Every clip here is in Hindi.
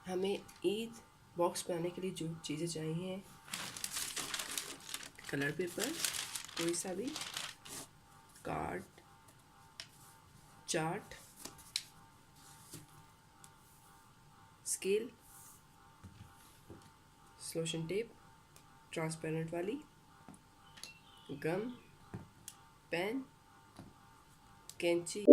हमें ईद बॉक्स बनाने के लिए जो चीज़ें चाहिए, कलर पेपर, कोई सा भी, card, chart, scale, solution tape transparent वाली, गम, पेन, कैंची।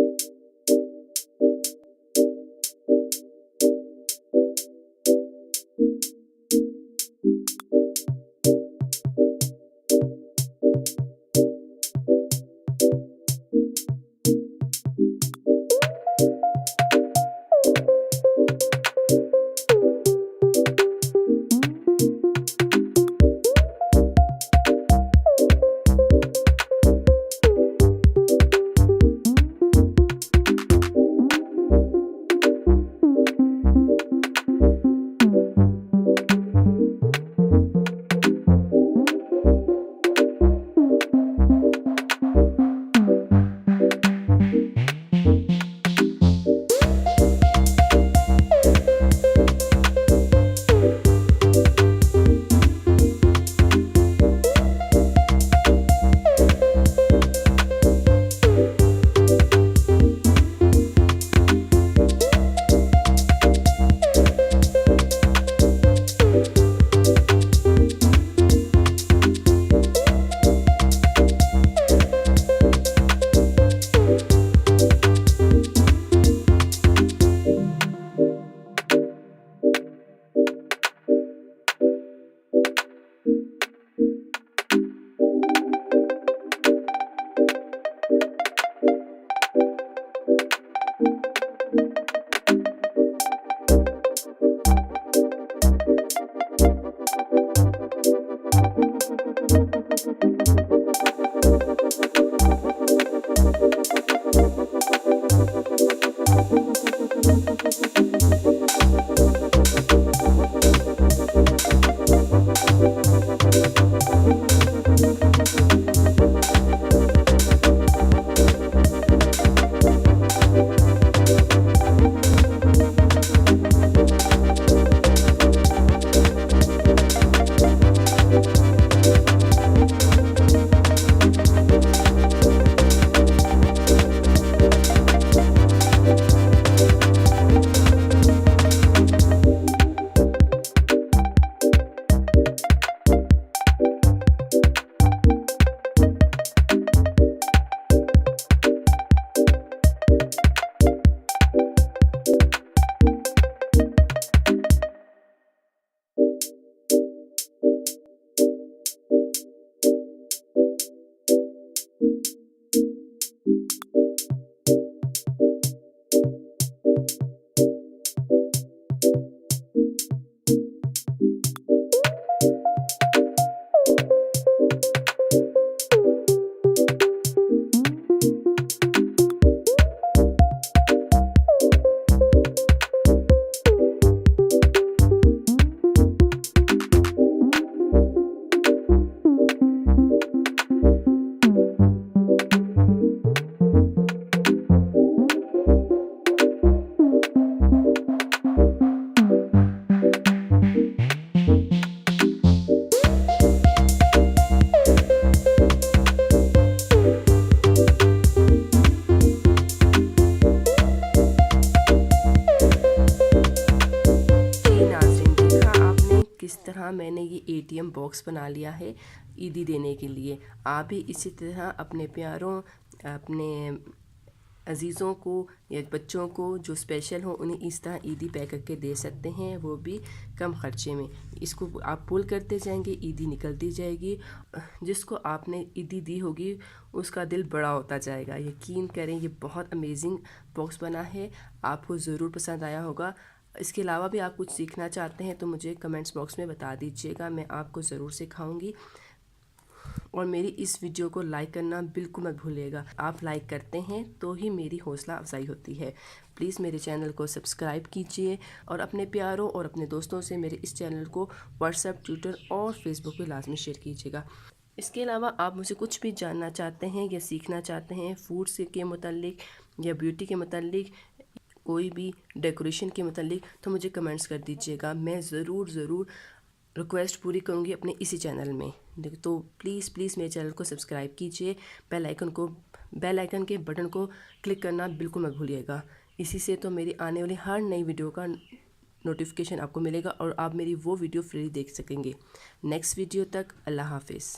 किस तरह मैंने ये एटीएम बॉक्स बना लिया है ईदी देने के लिए। आप भी इसी तरह अपने प्यारों, अपने अजीज़ों को या बच्चों को जो स्पेशल हो उन्हें इस तरह ईदी पैक करके दे सकते हैं, वो भी कम ख़र्चे में। इसको आप पुल करते जाएंगे, ईदी निकलती जाएगी। जिसको आपने ईदी दी होगी उसका दिल बड़ा होता जाएगा। यकीन करें, ये बहुत अमेजिंग बॉक्स बना है, आपको ज़रूर पसंद आया होगा। इसके अलावा भी आप कुछ सीखना चाहते हैं तो मुझे कमेंट्स बॉक्स में बता दीजिएगा, मैं आपको ज़रूर सिखाऊंगी। और मेरी इस वीडियो को लाइक करना बिल्कुल मत भूलिएगा। आप लाइक करते हैं तो ही मेरी हौसला अफजाई होती है। प्लीज़ मेरे चैनल को सब्सक्राइब कीजिए और अपने प्यारों और अपने दोस्तों से मेरे इस चैनल को व्हाट्सएप, ट्विटर और फेसबुक पे लाजमी शेयर कीजिएगा। इसके अलावा आप मुझे कुछ भी जानना चाहते हैं या सीखना चाहते हैं फूड से के मुतालिक या ब्यूटी के मुतालिक, कोई भी डेकोरेशन के मतलब तो मुझे कमेंट्स कर दीजिएगा। मैं ज़रूर रिक्वेस्ट पूरी करूँगी अपने इसी चैनल में। तो प्लीज़ मेरे चैनल को सब्सक्राइब कीजिए, बेल आइकन के बटन को क्लिक करना बिल्कुल मत भूलिएगा। इसी से तो मेरी आने वाली हर नई वीडियो का नोटिफिकेशन आपको मिलेगा और आप मेरी वो वीडियो फ्री देख सकेंगे। नेक्स्ट वीडियो तक अल्लाह हाफिज़।